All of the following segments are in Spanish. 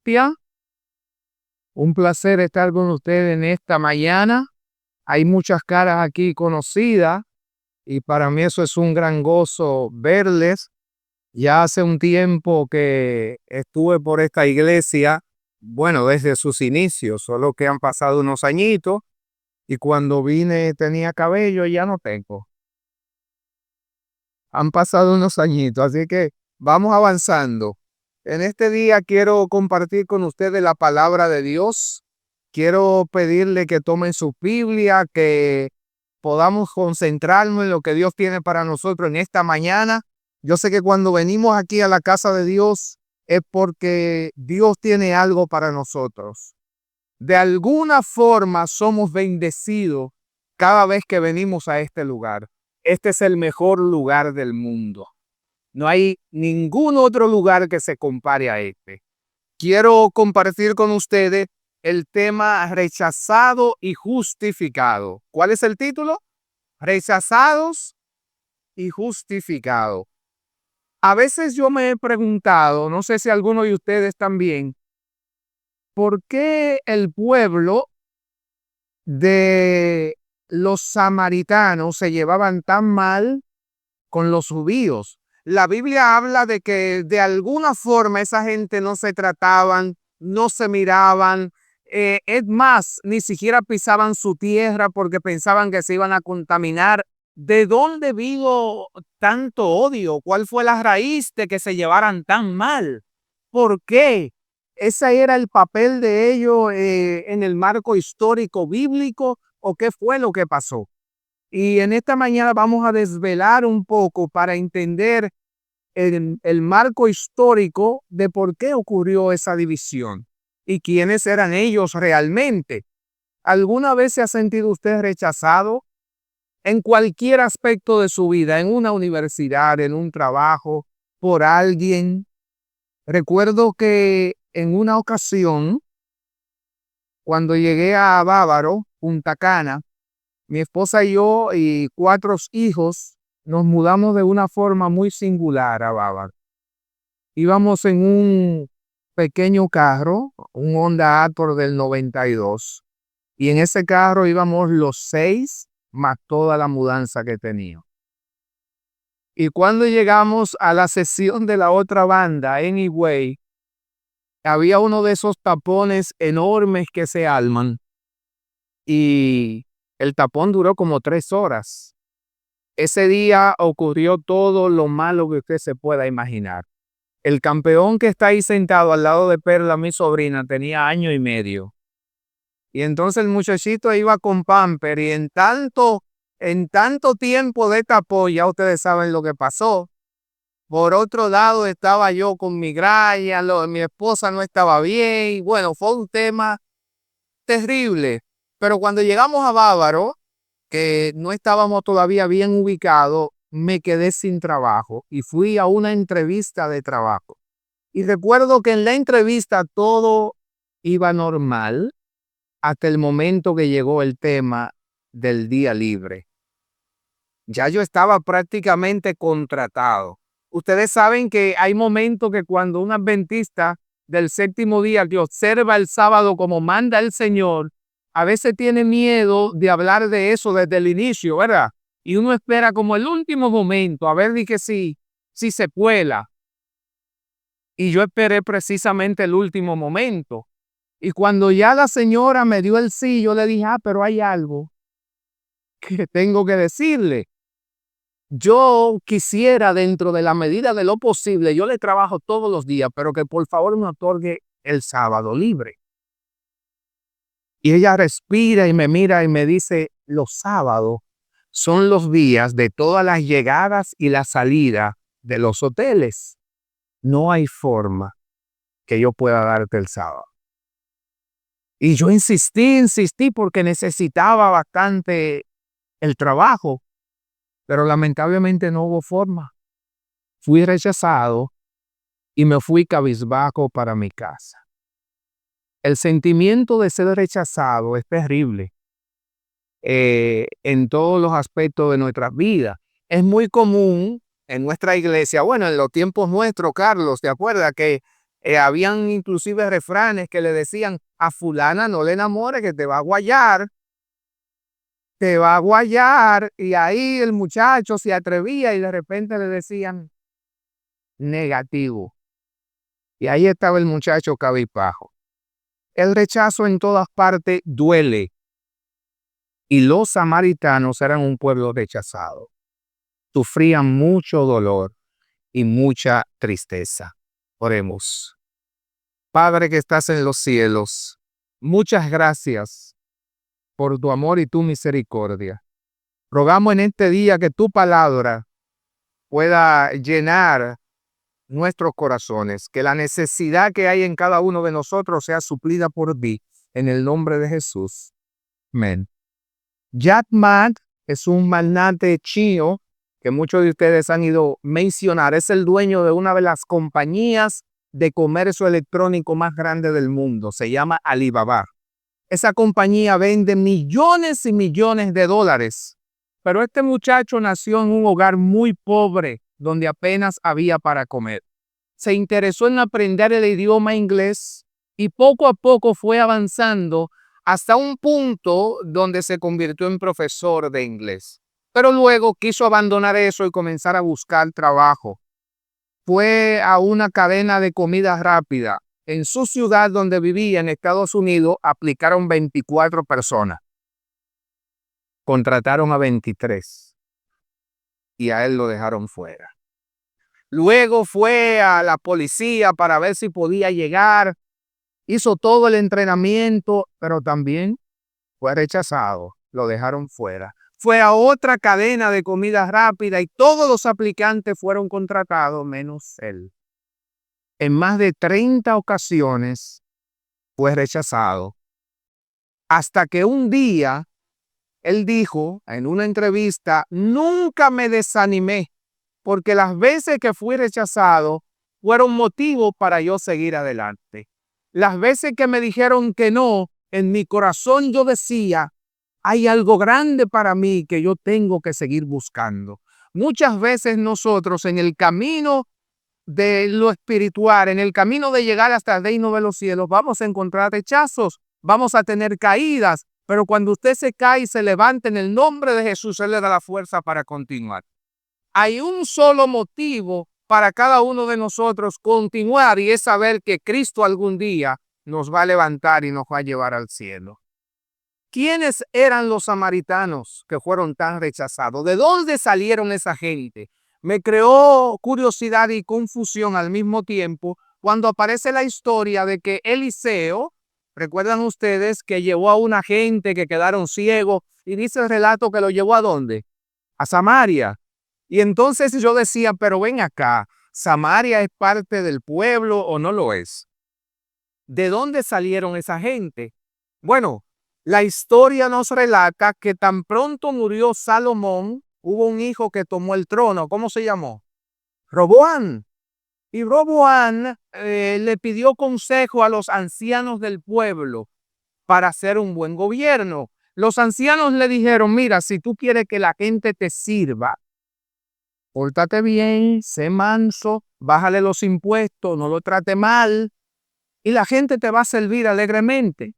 Cristian. Un placer estar con ustedes en esta mañana. Hay muchas caras aquí conocidas y para mí eso es un gran gozo verles. Ya hace un tiempo que estuve por esta iglesia, bueno, desde sus inicios, solo que han pasado unos añitos y cuando vine tenía cabello, ya no tengo. Han pasado unos añitos, así que vamos avanzando. En este día quiero compartir con ustedes la palabra de Dios. Quiero pedirle que tomen su Biblia, que podamos concentrarnos en lo que Dios tiene para nosotros en esta mañana. Yo sé que cuando venimos aquí a la casa de Dios es porque Dios tiene algo para nosotros. De alguna forma somos bendecidos cada vez que venimos a este lugar. Este es el mejor lugar del mundo. No hay ningún otro lugar que se compare a este. Quiero compartir con ustedes el tema rechazado y justificado. ¿Cuál es el título? Rechazados y justificados. A veces yo me he preguntado, no sé si alguno de ustedes también, ¿por qué el pueblo de los samaritanos se llevaban tan mal con los judíos? La Biblia habla de que de alguna forma esa gente no se trataban, no se miraban, es más, ni siquiera pisaban su tierra porque pensaban que se iban a contaminar. ¿De dónde vino tanto odio? ¿Cuál fue la raíz de que se llevaran tan mal? ¿Por qué? ¿Ese era el papel de ellos en el marco histórico bíblico o qué fue lo que pasó? Y en esta mañana vamos a desvelar un poco para entender el marco histórico de por qué ocurrió esa división y quiénes eran ellos realmente. ¿Alguna vez se ha sentido usted rechazado en cualquier aspecto de su vida, en una universidad, en un trabajo, por alguien? Recuerdo que en una ocasión, cuando llegué a Bávaro, Punta Cana, mi esposa y yo y 4 hijos nos mudamos de una forma muy singular a Bávaro. Íbamos en un pequeño carro, un Honda Accord del 92, y en ese carro íbamos los 6 más toda la mudanza que tenía. Y cuando llegamos a la sesión de la otra banda en Higüey, había uno de esos tapones enormes que se arman y el tapón duró como 3 horas. Ese día ocurrió todo lo malo que usted se pueda imaginar. El campeón que está ahí sentado al lado de Perla, mi sobrina, tenía 1 año y medio. Y entonces el muchachito iba con pamper y en tanto tiempo de tapón, ya ustedes saben lo que pasó. Por otro lado estaba yo con migraña, mi esposa no estaba bien. Y bueno, fue un tema terrible. Pero cuando llegamos a Bávaro, que no estábamos todavía bien ubicados, me quedé sin trabajo y fui a una entrevista de trabajo. Y recuerdo que en la entrevista todo iba normal hasta el momento que llegó el tema del día libre. Ya yo estaba prácticamente contratado. Ustedes saben que hay momentos que cuando un adventista del séptimo día que observa el sábado como manda el Señor, a veces tiene miedo de hablar de eso desde el inicio, ¿verdad? Y uno espera como el último momento, a ver di que si se cuela. Y yo esperé precisamente el último momento. Y cuando ya la señora me dio el sí, yo le dije, pero hay algo que tengo que decirle. Yo quisiera, dentro de la medida de lo posible, yo le trabajo todos los días, pero que por favor me otorgue el sábado libre. Y ella respira y me mira y me dice, los sábados son los días de todas las llegadas y la salida de los hoteles. No hay forma que yo pueda darte el sábado. Y yo insistí porque necesitaba bastante el trabajo, pero lamentablemente no hubo forma. Fui rechazado y me fui cabizbajo para mi casa. El sentimiento de ser rechazado es terrible en todos los aspectos de nuestra vida. Es muy común en nuestra iglesia, bueno, en los tiempos nuestros, Carlos, ¿te acuerdas que Habían inclusive refranes que le decían: a fulana no le enamores que te va a guayar. Te va a guayar. Y ahí el muchacho se atrevía y de repente le decían negativo. Y ahí estaba el muchacho cabizbajo. El rechazo en todas partes duele. Y los samaritanos eran un pueblo rechazado. Sufrían mucho dolor y mucha tristeza. Oremos. Padre que estás en los cielos, muchas gracias por tu amor y tu misericordia. Rogamos en este día que tu palabra pueda llenar nuestros corazones, que la necesidad que hay en cada uno de nosotros sea suplida por ti, en el nombre de Jesús. Amén. Jack Ma es un magnate chino que muchos de ustedes han ido a mencionar. Es el dueño de una de las compañías de comercio electrónico más grande del mundo. Se llama Alibaba. Esa compañía vende millones y millones de dólares. Pero este muchacho nació en un hogar muy pobre, donde apenas había para comer. Se interesó en aprender el idioma inglés y poco a poco fue avanzando hasta un punto donde se convirtió en profesor de inglés. Pero luego quiso abandonar eso y comenzar a buscar trabajo. Fue a una cadena de comida rápida. En su ciudad donde vivía, en Estados Unidos, aplicaron 24 personas. Contrataron a 23 y a él lo dejaron fuera. Luego fue a la policía para ver si podía llegar. Hizo todo el entrenamiento, pero también fue rechazado. Lo dejaron fuera. Fue a otra cadena de comida rápida y todos los aplicantes fueron contratados menos él. En más de 30 ocasiones fue rechazado. Hasta que un día él dijo en una entrevista: nunca me desanimé, porque las veces que fui rechazado fueron motivo para yo seguir adelante. Las veces que me dijeron que no, en mi corazón yo decía: hay algo grande para mí que yo tengo que seguir buscando. Muchas veces nosotros en el camino de lo espiritual, en el camino de llegar hasta el reino de los cielos, vamos a encontrar rechazos, vamos a tener caídas, pero cuando usted se cae y se levanta en el nombre de Jesús, Él le da la fuerza para continuar. Hay un solo motivo para cada uno de nosotros continuar, y es saber que Cristo algún día nos va a levantar y nos va a llevar al cielo. ¿Quiénes eran los samaritanos que fueron tan rechazados? ¿De dónde salieron esa gente? Me creó curiosidad y confusión al mismo tiempo cuando aparece la historia de que Eliseo, recuerdan ustedes que llevó a una gente que quedaron ciegos, y dice el relato que lo llevó ¿a dónde? A Samaria. Y entonces yo decía, pero ven acá, ¿Samaria es parte del pueblo o no lo es? ¿De dónde salieron esa gente? Bueno, la historia nos relata que tan pronto murió Salomón, hubo un hijo que tomó el trono. ¿Cómo se llamó? Roboam. Y Roboam le pidió consejo a los ancianos del pueblo para hacer un buen gobierno. Los ancianos le dijeron: mira, si tú quieres que la gente te sirva, pórtate bien, sé manso, bájale los impuestos, no lo trate mal, y la gente te va a servir alegremente.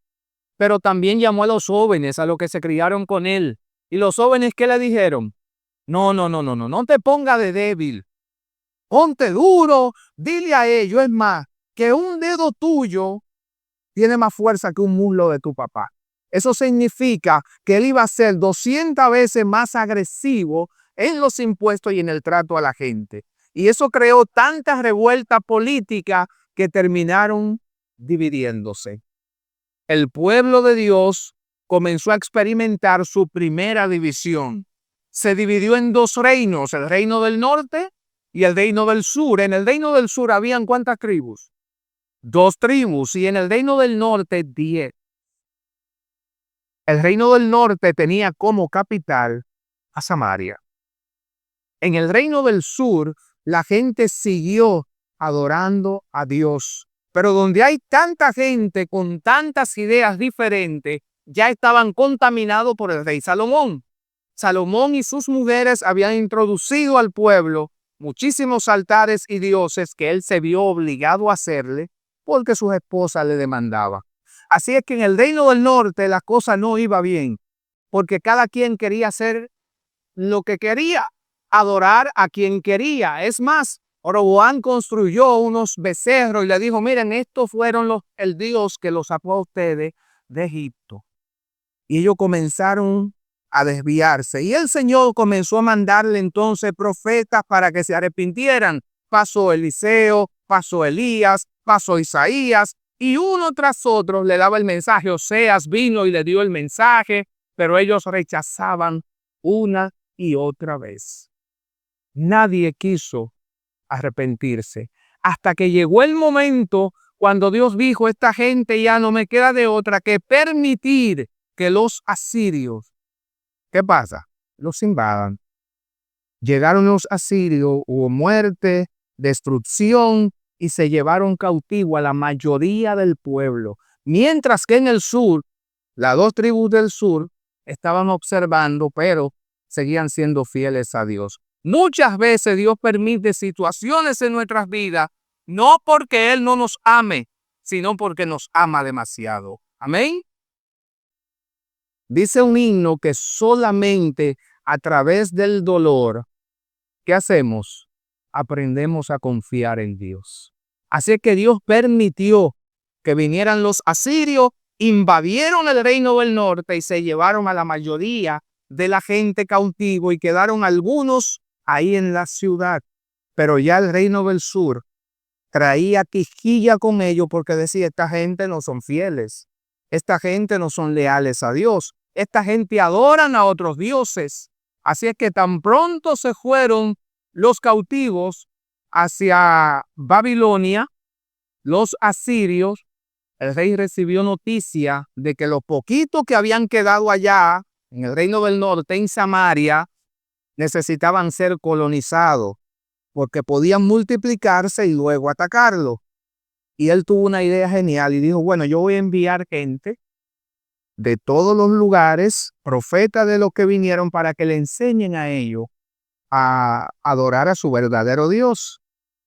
Pero también llamó a los jóvenes, a los que se criaron con él. Y los jóvenes, ¿qué le dijeron? No te pongas de débil. Ponte duro, dile a ellos, es más, que un dedo tuyo tiene más fuerza que un muslo de tu papá. Eso significa que él iba a ser 200 veces más agresivo en los impuestos y en el trato a la gente. Y eso creó tanta revuelta política que terminaron dividiéndose. El pueblo de Dios comenzó a experimentar su primera división. Se dividió en dos reinos, el reino del norte y el reino del sur. En el reino del sur habían ¿cuántas tribus? 2 tribus, y en el reino del norte 10. El reino del norte tenía como capital a Samaria. En el reino del sur, la gente siguió adorando a Dios. Pero donde hay tanta gente con tantas ideas diferentes, ya estaban contaminados por el rey Salomón. Salomón y sus mujeres habían introducido al pueblo muchísimos altares y dioses que él se vio obligado a hacerle, porque sus esposas le demandaban. Así es que en el reino del norte la cosa no iba bien, porque cada quien quería hacer lo que quería, adorar a quien quería. Es más, Roboam construyó unos becerros y le dijo, miren, estos fueron el Dios que los sacó a ustedes de Egipto. Y ellos comenzaron a desviarse. Y el Señor comenzó a mandarle entonces profetas para que se arrepintieran. Pasó Eliseo, pasó Elías, pasó Isaías, y uno tras otro le daba el mensaje. Oseas vino y le dio el mensaje, pero ellos rechazaban una y otra vez. Nadie quiso arrepentirse. Hasta que llegó el momento cuando Dios dijo, esta gente ya no me queda de otra que permitir que los asirios, ¿qué pasa? Los invadan. Llegaron los asirios, hubo muerte, destrucción y se llevaron cautivo a la mayoría del pueblo. Mientras que en el sur, las dos tribus del sur estaban observando, pero seguían siendo fieles a Dios. Muchas veces Dios permite situaciones en nuestras vidas, no porque Él no nos ame, sino porque nos ama demasiado. Amén. Dice un himno que solamente a través del dolor, ¿qué hacemos? Aprendemos a confiar en Dios. Así que Dios permitió que vinieran los asirios, invadieron el reino del norte y se llevaron a la mayoría de la gente cautivo y quedaron algunos ahí en la ciudad. Pero ya el reino del sur traía quisquilla con ellos porque decía, esta gente no son fieles. Esta gente no son leales a Dios. Esta gente adoran a otros dioses. Así es que tan pronto se fueron los cautivos hacia Babilonia, los asirios, el rey recibió noticia de que los poquitos que habían quedado allá en el reino del norte, en Samaria, necesitaban ser colonizados porque podían multiplicarse y luego atacarlo. Y él tuvo una idea genial y dijo, bueno, yo voy a enviar gente de todos los lugares, profetas de los que vinieron, para que le enseñen a ellos a adorar a su verdadero Dios.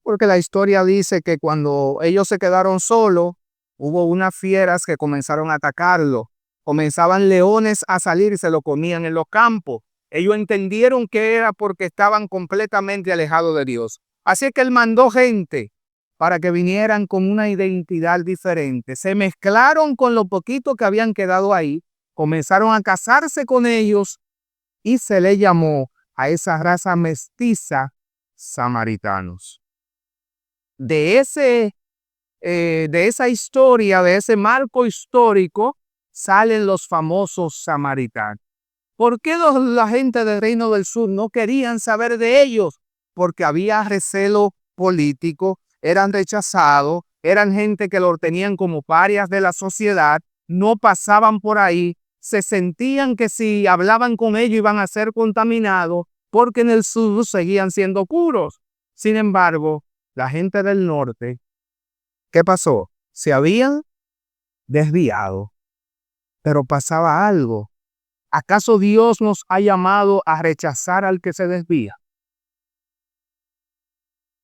Porque la historia dice que cuando ellos se quedaron solos, hubo unas fieras que comenzaron a atacarlo. Comenzaban leones a salir y se lo comían en los campos. Ellos entendieron que era porque estaban completamente alejados de Dios. Así que él mandó gente para que vinieran con una identidad diferente. Se mezclaron con lo poquito que habían quedado ahí, comenzaron a casarse con ellos y se le llamó a esa raza mestiza samaritanos. De esa historia, de ese marco histórico, salen los famosos samaritanos. ¿Por qué la gente del Reino del Sur no querían saber de ellos? Porque había recelo político, eran rechazados, eran gente que lo tenían como parias de la sociedad, no pasaban por ahí, se sentían que si hablaban con ellos iban a ser contaminados, porque en el sur seguían siendo puros. Sin embargo, la gente del norte, ¿qué pasó? Se habían desviado, pero pasaba algo. ¿Acaso Dios nos ha llamado a rechazar al que se desvía?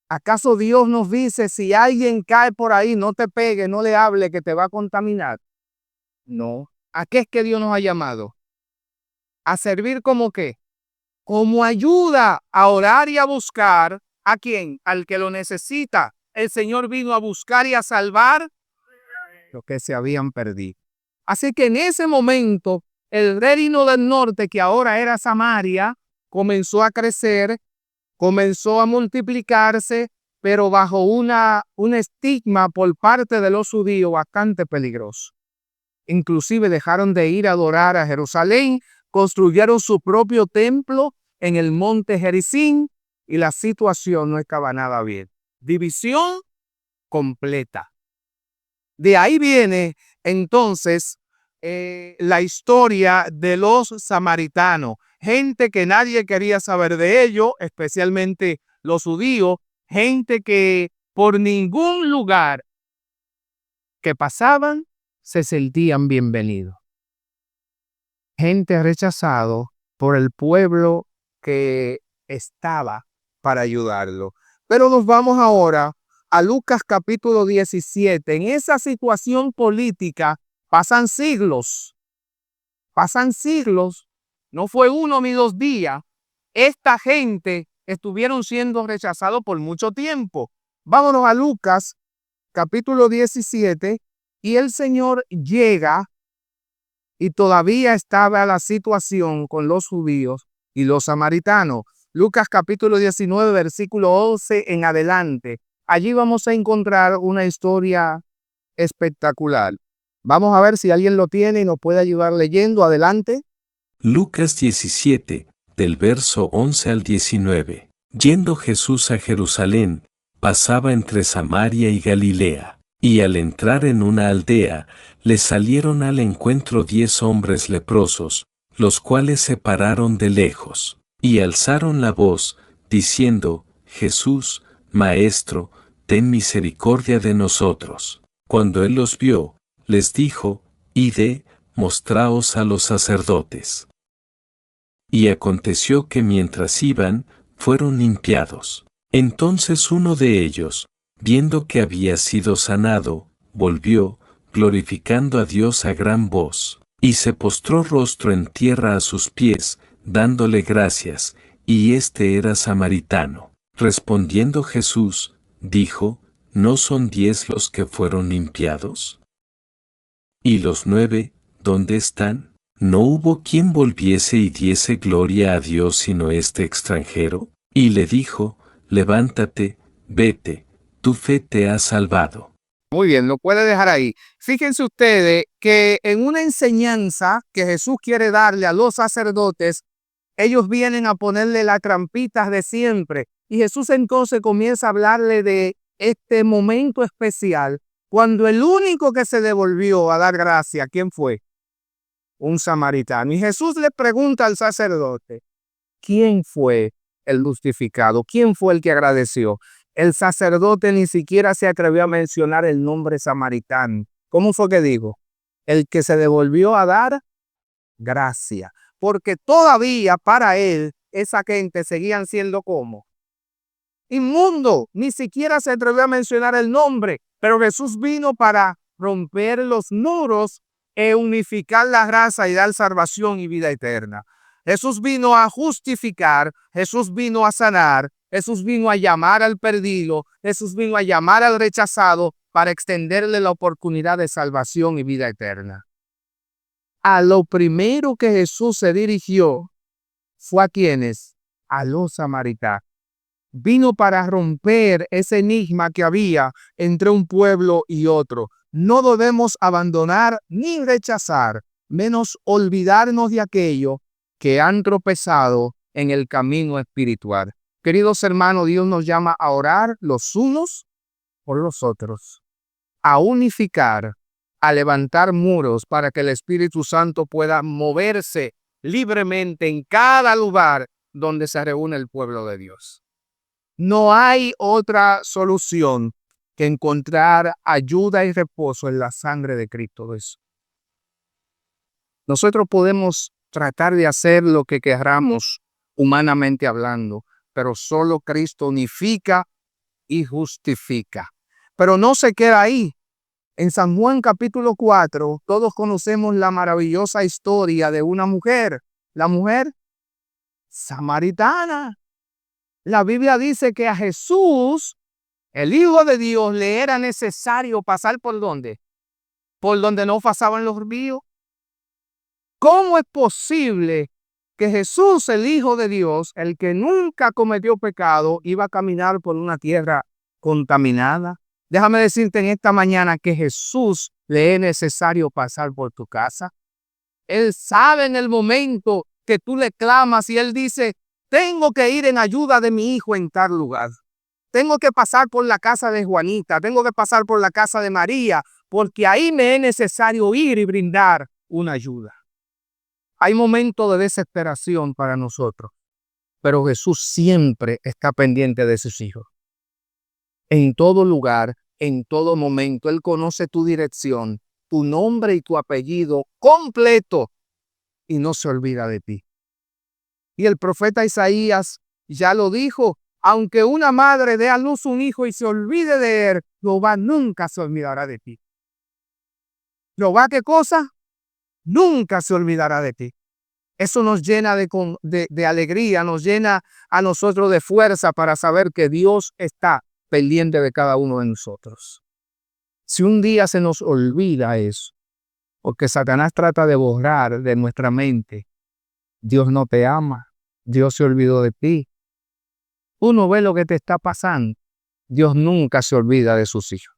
¿Acaso Dios nos dice, si alguien cae por ahí, no te pegue, no le hable, que te va a contaminar? No. ¿A qué es que Dios nos ha llamado? ¿A servir como qué? Como ayuda a orar y a buscar. ¿A quién? Al que lo necesita. El Señor vino a buscar y a salvar los que se habían perdido. Así que en ese momento, el reino del norte, que ahora era Samaria, comenzó a crecer, comenzó a multiplicarse, pero bajo un estigma por parte de los judíos bastante peligroso. Inclusive dejaron de ir a adorar a Jerusalén, construyeron su propio templo en el monte Gerizim y la situación no estaba nada bien. División completa. De ahí viene entonces la historia de los samaritanos, gente que nadie quería saber de ellos, especialmente los judíos, gente que por ningún lugar que pasaban se sentían bienvenidos. Gente rechazado por el pueblo que estaba para ayudarlo. Pero nos vamos ahora a Lucas capítulo 17. En esa situación política pasan siglos, no fue 1 ni 2 días. Esta gente estuvieron siendo rechazados por mucho tiempo. Vámonos a Lucas capítulo 17 y el Señor llega y todavía estaba la situación con los judíos y los samaritanos. Lucas capítulo 19, versículo 11 en adelante. Allí vamos a encontrar una historia espectacular. Vamos a ver si alguien lo tiene y nos puede ayudar leyendo. Adelante. Lucas 17, del verso 11 al 19. Yendo Jesús a Jerusalén, pasaba entre Samaria y Galilea, y al entrar en una aldea, le salieron al encuentro 10 hombres leprosos, los cuales se pararon de lejos, y alzaron la voz, diciendo, Jesús, Maestro, ten misericordia de nosotros. Cuando él los vio, les dijo, Id, mostraos a los sacerdotes. Y aconteció que mientras iban, fueron limpiados. Entonces uno de ellos, viendo que había sido sanado, volvió, glorificando a Dios a gran voz, y se postró rostro en tierra a sus pies, dándole gracias, y este era samaritano. Respondiendo Jesús, dijo, ¿no son 10 los que fueron limpiados? ¿Y los 9, dónde están? ¿No hubo quien volviese y diese gloria a Dios sino este extranjero? Y le dijo, levántate, vete, tu fe te ha salvado. Muy bien, lo puede dejar ahí. Fíjense ustedes que en una enseñanza que Jesús quiere darle a los sacerdotes, ellos vienen a ponerle las trampitas de siempre. Y Jesús entonces comienza a hablarle de este momento especial, cuando el único que se devolvió a dar gracia, ¿quién fue? Un samaritano. Y Jesús le pregunta al sacerdote, ¿quién fue el justificado? ¿Quién fue el que agradeció? El sacerdote ni siquiera se atrevió a mencionar el nombre samaritano. ¿Cómo fue que dijo? El que se devolvió a dar gracia. Porque todavía para él, esa gente seguían siendo como inmundo. Ni siquiera se atrevió a mencionar el nombre. Pero Jesús vino para romper los muros e unificar la raza y dar salvación y vida eterna. Jesús vino a justificar, Jesús vino a sanar, Jesús vino a llamar al perdido, Jesús vino a llamar al rechazado para extenderle la oportunidad de salvación y vida eterna. A lo primero que Jesús se dirigió fue a quienes, a los samaritanos. Vino para romper ese enigma que había entre un pueblo y otro. No debemos abandonar ni rechazar, menos olvidarnos de aquello que han tropezado en el camino espiritual. Queridos hermanos, Dios nos llama a orar los unos por los otros, a unificar, a levantar muros para que el Espíritu Santo pueda moverse libremente en cada lugar donde se reúne el pueblo de Dios. No hay otra solución que encontrar ayuda y reposo en la sangre de Cristo Jesús. Nosotros podemos tratar de hacer lo que queramos humanamente hablando, pero solo Cristo unifica y justifica. Pero no se queda ahí. En San Juan capítulo 4, todos conocemos la maravillosa historia de una mujer, la mujer samaritana. La Biblia dice que a Jesús, el Hijo de Dios, le era necesario pasar ¿por dónde? Por donde no pasaban los ríos. ¿Cómo es posible que Jesús, el Hijo de Dios, el que nunca cometió pecado, iba a caminar por una tierra contaminada? Déjame decirte en esta mañana que Jesús le es necesario pasar por tu casa. Él sabe en el momento que tú le clamas y Él dice, tengo que ir en ayuda de mi hijo en tal lugar. Tengo que pasar por la casa de Juanita, tengo que pasar por la casa de María, porque ahí me es necesario ir y brindar una ayuda. Hay momentos de desesperación para nosotros, pero Jesús siempre está pendiente de sus hijos. En todo lugar, en todo momento, Él conoce tu dirección, tu nombre y tu apellido completo y no se olvida de ti. Y el profeta Isaías ya lo dijo, Aunque una madre dé a luz un hijo y se olvide de él, Jehová nunca se olvidará de ti. Jehová, ¿qué cosa? Nunca se olvidará de ti. Eso nos llena de alegría, nos llena a nosotros de fuerza para saber que Dios está pendiente de cada uno de nosotros. Si un día se nos olvida eso, porque Satanás trata de borrar de nuestra mente, Dios no te ama, Dios se olvidó de ti. Uno ve lo que te está pasando. Dios nunca se olvida de sus hijos.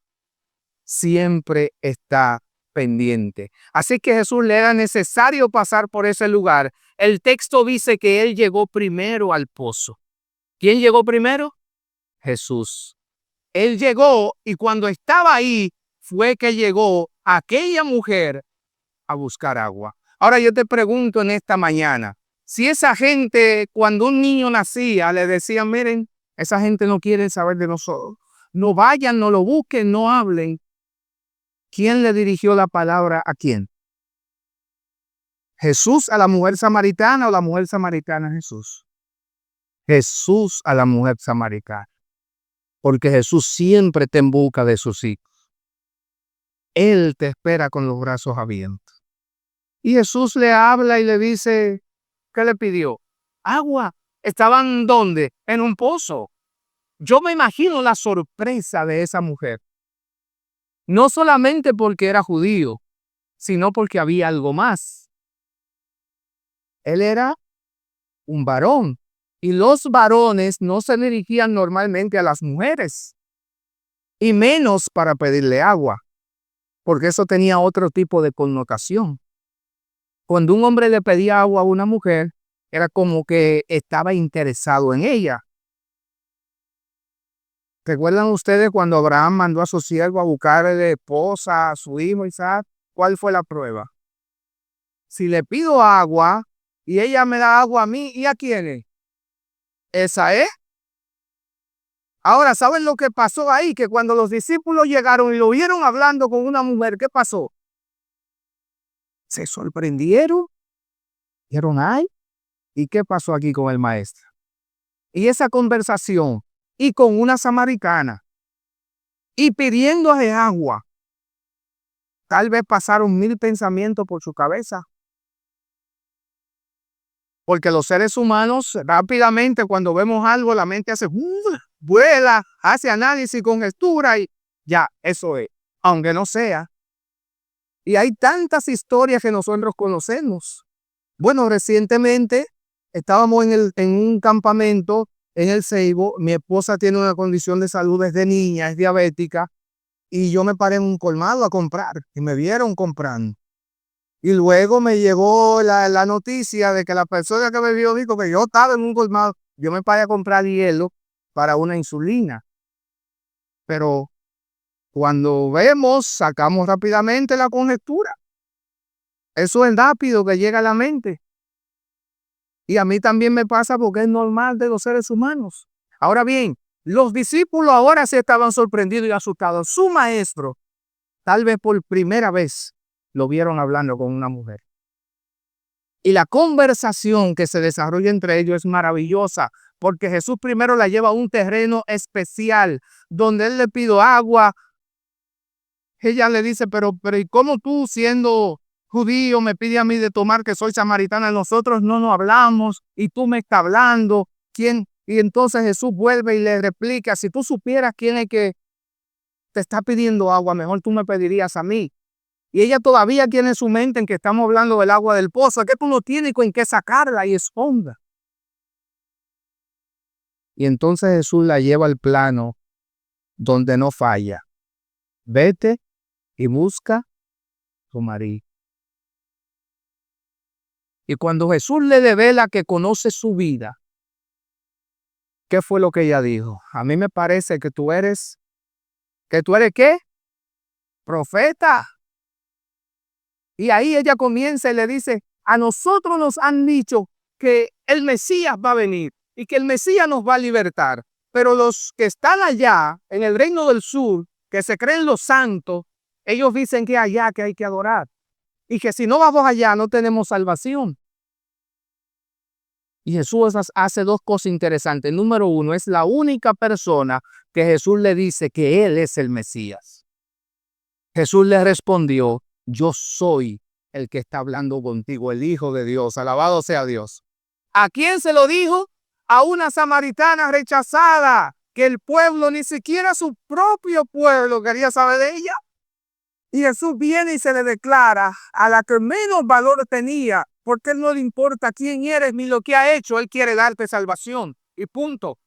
Siempre está pendiente. Así que Jesús le era necesario pasar por ese lugar. El texto dice que él llegó primero al pozo. ¿Quién llegó primero? Jesús. Él llegó y cuando estaba ahí fue que llegó aquella mujer a buscar agua. Ahora yo te pregunto en esta mañana, si esa gente cuando un niño nacía le decían, miren, esa gente no quiere saber de nosotros, no vayan, no lo busquen, no hablen. ¿Quién le dirigió la palabra a quién? ¿Jesús a la mujer samaritana o la mujer samaritana a Jesús? Jesús a la mujer samaritana. Porque Jesús siempre te en busca de sus hijos. Él te espera con los brazos abiertos. Y Jesús le habla y le dice, ¿qué le pidió? Agua. ¿Estaban dónde? En un pozo. Yo me imagino la sorpresa de esa mujer. No solamente porque era judío, sino porque había algo más. Él era un varón. Y los varones no se dirigían normalmente a las mujeres. Y menos para pedirle agua. Porque eso tenía otro tipo de connotación. Cuando un hombre le pedía agua a una mujer, era como que estaba interesado en ella. ¿Recuerdan ustedes cuando Abraham mandó a su siervo a buscarle esposa a su hijo Isaac? ¿Cuál fue la prueba? Si le pido agua y ella me da agua a mí, ¿y a quién? Esa es. Ahora, ¿saben lo que pasó ahí? Que cuando los discípulos llegaron y lo vieron hablando con una mujer, ¿qué pasó? Se sorprendieron. Dijeron, ay, ¿y qué pasó aquí con el maestro? Y esa conversación, y con una samaritana, y pidiéndole agua, tal vez pasaron 1000 pensamientos por su cabeza. Porque los seres humanos, rápidamente, cuando vemos algo, la mente hace, vuela, hace análisis con gestura y ya, eso es, aunque no sea. Y hay tantas historias que nosotros conocemos. Bueno, recientemente estábamos en un campamento en el Ceibo. Mi esposa tiene una condición de salud desde niña, es diabética, y yo me paré en un colmado a comprar y me vieron comprando. Y luego me llegó la noticia de que la persona que me vio dijo que yo estaba en un colmado. Yo me paré a comprar hielo para una insulina. Pero cuando vemos, sacamos rápidamente la conjetura. Eso es rápido que llega a la mente. Y a mí también me pasa porque es normal de los seres humanos. Ahora bien, los discípulos ahora se estaban sorprendidos y asustados. Su maestro, tal vez por primera vez, lo vieron hablando con una mujer. Y la conversación que se desarrolla entre ellos es maravillosa, porque Jesús primero la lleva a un terreno especial, donde él le pide agua. Ella le dice, pero ¿y cómo tú, siendo judío, me pide a mí de tomar que soy samaritana? Nosotros no nos hablamos y tú me estás hablando. ¿Quién? Y entonces Jesús vuelve y le replica, si tú supieras quién es que te está pidiendo agua, mejor tú me pedirías a mí. Y ella todavía tiene en su mente en que estamos hablando del agua del pozo, que tú no tienes con qué sacarla y es honda. Y entonces Jesús la lleva al plano donde no falla. Vete y busca tu marido. Y cuando Jesús le revela que conoce su vida, ¿qué fue lo que ella dijo? A mí me parece que tú eres ¿qué? Profeta. Y ahí ella comienza y le dice, a nosotros nos han dicho que el Mesías va a venir y que el Mesías nos va a libertar. Pero los que están allá, en el reino del sur, que se creen los santos, ellos dicen que allá que hay que adorar. Y que si no vamos allá no tenemos salvación. Y Jesús hace dos cosas interesantes. Número uno, es la única persona que Jesús le dice que Él es el Mesías. Jesús le respondió, yo soy el que está hablando contigo, el Hijo de Dios. Alabado sea Dios. ¿A quién se lo dijo? A una samaritana rechazada, que el pueblo, ni siquiera su propio pueblo, quería saber de ella. Y Jesús viene y se le declara a la que menos valor tenía, porque Él no le importa quién eres ni lo que ha hecho, Él quiere darte salvación. Y punto.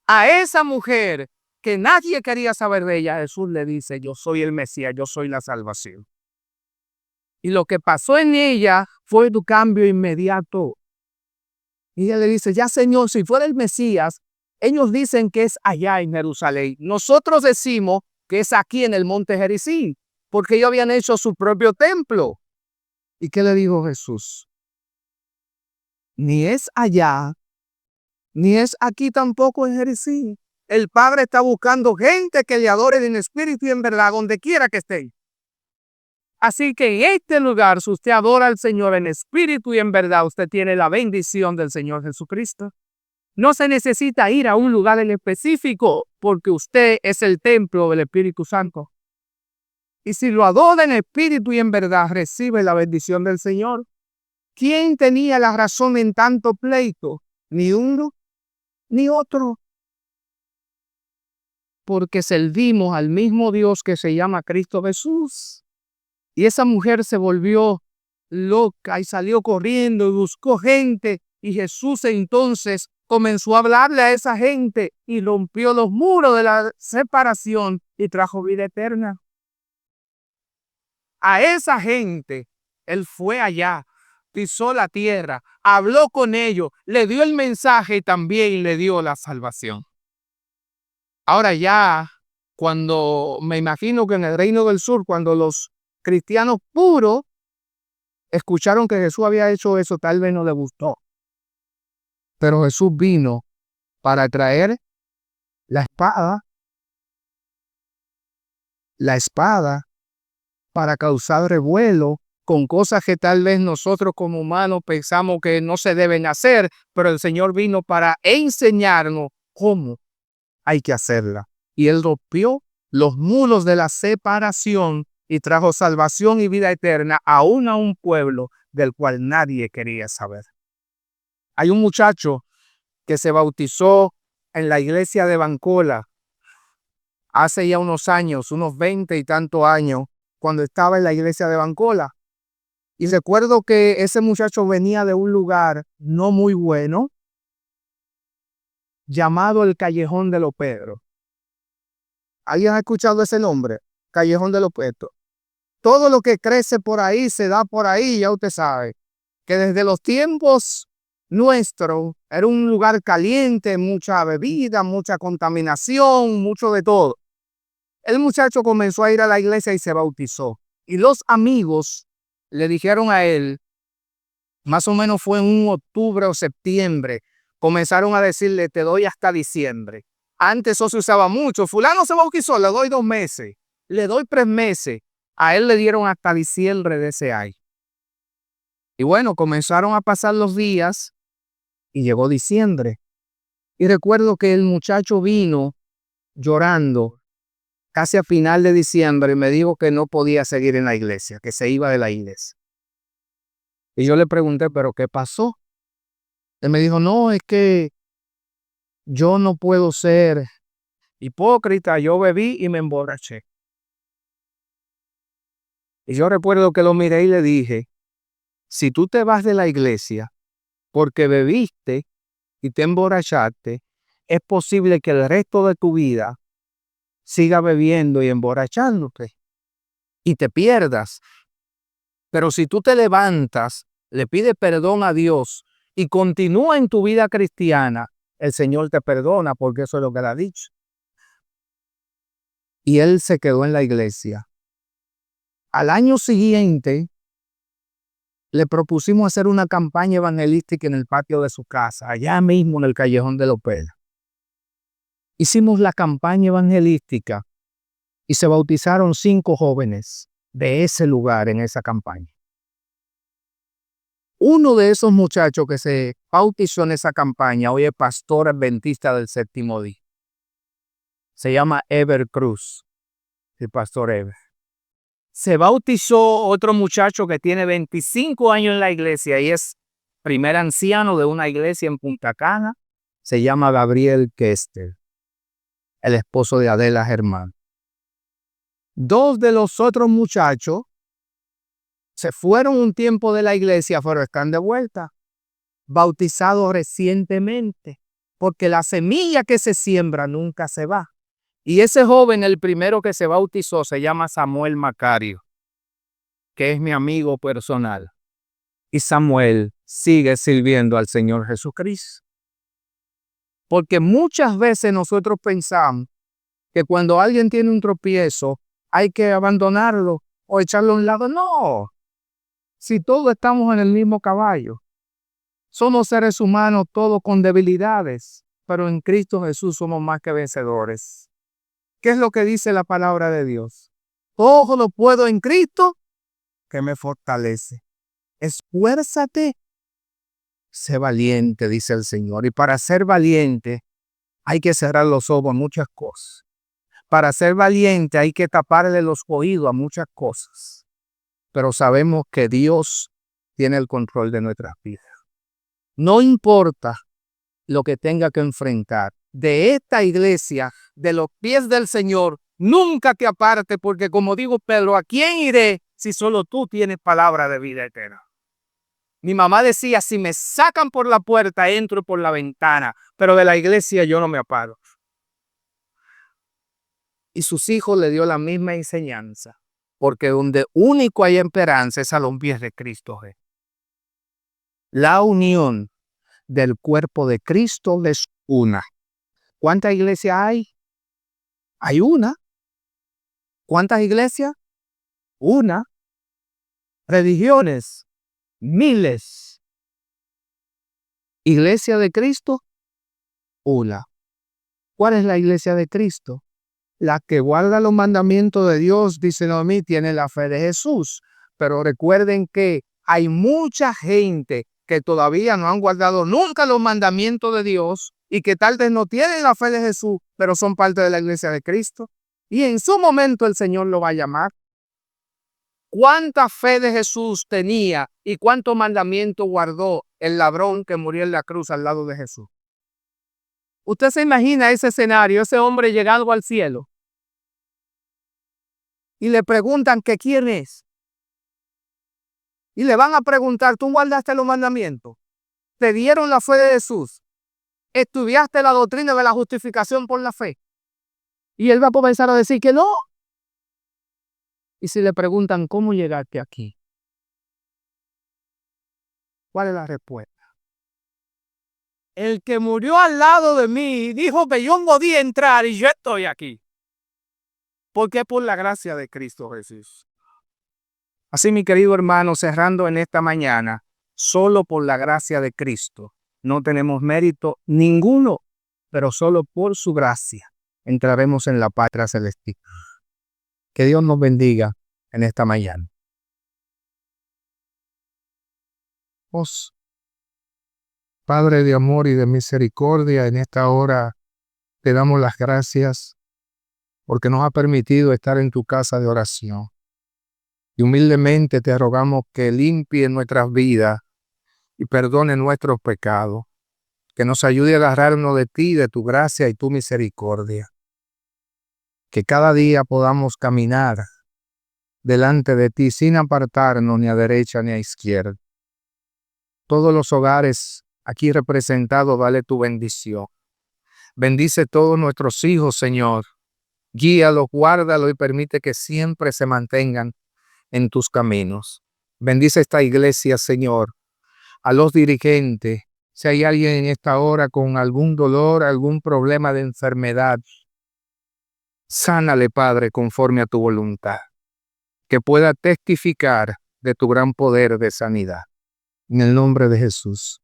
A esa mujer que nadie quería saber de ella, Jesús le dice, yo soy el Mesías, yo soy la salvación. Y lo que pasó en ella fue tu cambio inmediato. Y ella le dice, ya Señor, si fuera el Mesías, ellos dicen que es allá en Jerusalén. Nosotros decimos que es aquí en el monte Gerizim, porque ellos habían hecho su propio templo. ¿Y qué le dijo Jesús? Ni es allá, ni es aquí tampoco en Gerizim. El Padre está buscando gente que le adore en espíritu y en verdad, donde quiera que esté. Así que en este lugar, si usted adora al Señor en espíritu y en verdad, usted tiene la bendición del Señor Jesucristo. No se necesita ir a un lugar en específico, porque usted es el templo del Espíritu Santo. Y si lo adora en espíritu y en verdad, recibe la bendición del Señor. ¿Quién tenía la razón en tanto pleito? Ni uno, ni otro. Porque servimos al mismo Dios que se llama Cristo Jesús. Y esa mujer se volvió loca y salió corriendo y buscó gente. Y Jesús entonces comenzó a hablarle a esa gente y rompió los muros de la separación y trajo vida eterna. A esa gente, Él fue allá, pisó la tierra, habló con ellos, le dio el mensaje y también le dio la salvación. Ahora ya, cuando me imagino que en el Reino del Sur, cuando los cristianos puros escucharon que Jesús había hecho eso, tal vez no les gustó. Pero Jesús vino para traer la espada para causar revuelo con cosas que tal vez nosotros como humanos pensamos que no se deben hacer, pero el Señor vino para enseñarnos cómo hay que hacerla. Y Él rompió los muros de la separación y trajo salvación y vida eterna aún a un pueblo del cual nadie quería saber. Hay un muchacho que se bautizó en la iglesia de Bancola hace ya unos años, unos 20 y tantos años, cuando estaba en la iglesia de Bancola. Y recuerdo que ese muchacho venía de un lugar no muy bueno, llamado el Callejón de los Pedros. ¿Alguien ha escuchado ese nombre? Callejón de los Pedros. Todo lo que crece por ahí se da por ahí, ya usted sabe. Que desde los tiempos nuestros era un lugar caliente, mucha bebida, mucha contaminación, mucho de todo. El muchacho comenzó a ir a la iglesia y se bautizó. Y los amigos le dijeron a él, más o menos fue en un octubre o septiembre, comenzaron a decirle, te doy hasta diciembre. Antes eso se usaba mucho. Fulano se bautizó, le doy 2 meses, le doy 3 meses. A él le dieron hasta diciembre de ese año. Y bueno, comenzaron a pasar los días y llegó diciembre. Y recuerdo que el muchacho vino llorando casi a final de diciembre y me dijo que no podía seguir en la iglesia, que se iba de la iglesia. Y yo le pregunté, ¿pero qué pasó? Él me dijo, no, es que yo no puedo ser hipócrita, yo bebí y me emborraché. Y yo recuerdo que lo miré y le dije, si tú te vas de la iglesia porque bebiste y te emborrachaste, es posible que el resto de tu vida siga bebiendo y emborrachándote y te pierdas. Pero si tú te levantas, le pides perdón a Dios y continúa en tu vida cristiana, el Señor te perdona, porque eso es lo que le ha dicho. Y él se quedó en la iglesia. Al año siguiente, le propusimos hacer una campaña evangelística en el patio de su casa, allá mismo en el Callejón de los Pedros. Hicimos la campaña evangelística y se bautizaron 5 jóvenes de ese lugar en esa campaña. Uno de esos muchachos que se bautizó en esa campaña hoy es pastor adventista del séptimo día. Se llama Ever Cruz, el pastor Ever. Se bautizó otro muchacho que tiene 25 años en la iglesia y es primer anciano de una iglesia en Punta Cana. Se llama Gabriel Kester, el esposo de Adela Germán. Dos de los otros muchachos se fueron un tiempo de la iglesia, pero están de vuelta, bautizados recientemente, porque la semilla que se siembra nunca se va. Y ese joven, el primero que se bautizó, se llama Samuel Macario, que es mi amigo personal. Y Samuel sigue sirviendo al Señor Jesucristo. Porque muchas veces nosotros pensamos que cuando alguien tiene un tropiezo, hay que abandonarlo o echarlo a un lado. No, si todos estamos en el mismo caballo, somos seres humanos todos con debilidades, pero en Cristo Jesús somos más que vencedores. ¿Qué es lo que dice la palabra de Dios? Todo lo puedo en Cristo que me fortalece. Esfuérzate, sé valiente, dice el Señor. Y para ser valiente hay que cerrar los ojos a muchas cosas. Para ser valiente hay que taparle los oídos a muchas cosas. Pero sabemos que Dios tiene el control de nuestras vidas. No importa lo que tenga que enfrentar. De esta iglesia, de los pies del Señor, nunca te aparte, porque como digo Pedro, ¿a quién iré si solo tú tienes palabra de vida eterna? Mi mamá decía, si me sacan por la puerta, entro por la ventana, pero de la iglesia yo no me aparo. Y sus hijos le dio la misma enseñanza, porque donde único hay esperanza es a los pies de Cristo. La unión del cuerpo de Cristo es una. ¿Cuántas iglesias hay? Hay una. ¿Cuántas iglesias? Una. Religiones, miles. Iglesia de Cristo, una. ¿Cuál es la iglesia de Cristo? La que guarda los mandamientos de Dios, dice Noemí, tiene la fe de Jesús. Pero recuerden que hay mucha gente que todavía no han guardado nunca los mandamientos de Dios y que tal vez no tienen la fe de Jesús, pero son parte de la iglesia de Cristo. Y en su momento el Señor lo va a llamar. ¿Cuánta fe de Jesús tenía y cuánto mandamiento guardó el ladrón que murió en la cruz al lado de Jesús? ¿Usted se imagina ese escenario, ese hombre llegando al cielo? Y le preguntan que quién es. Y le van a preguntar, ¿tú guardaste los mandamientos? ¿Te dieron la fe de Jesús? ¿Estudiaste la doctrina de la justificación por la fe? Y él va a comenzar a decir que no. Y si le preguntan, ¿cómo llegaste aquí? ¿Cuál es la respuesta? El que murió al lado de mí dijo que yo no podía entrar y yo estoy aquí. Porque por la gracia de Cristo Jesús. Así, mi querido hermano, cerrando en esta mañana, solo por la gracia de Cristo. No tenemos mérito ninguno, pero solo por su gracia entraremos en la patria celestial. Que Dios nos bendiga en esta mañana. Padre de amor y de misericordia, en esta hora te damos las gracias porque nos ha permitido estar en tu casa de oración. Y humildemente te rogamos que limpie nuestras vidas y perdone nuestros pecados, que nos ayude a agarrarnos de ti, de tu gracia y tu misericordia. Que cada día podamos caminar delante de ti sin apartarnos ni a derecha ni a izquierda. Todos los hogares aquí representados, dale tu bendición. Bendice todos nuestros hijos, Señor. Guíalos, guárdalos y permite que siempre se mantengan en tus caminos. Bendice esta iglesia, Señor. A los dirigentes, si hay alguien en esta hora con algún dolor, algún problema de enfermedad, sánale, Padre, conforme a tu voluntad. Que pueda testificar de tu gran poder de sanidad. En el nombre de Jesús.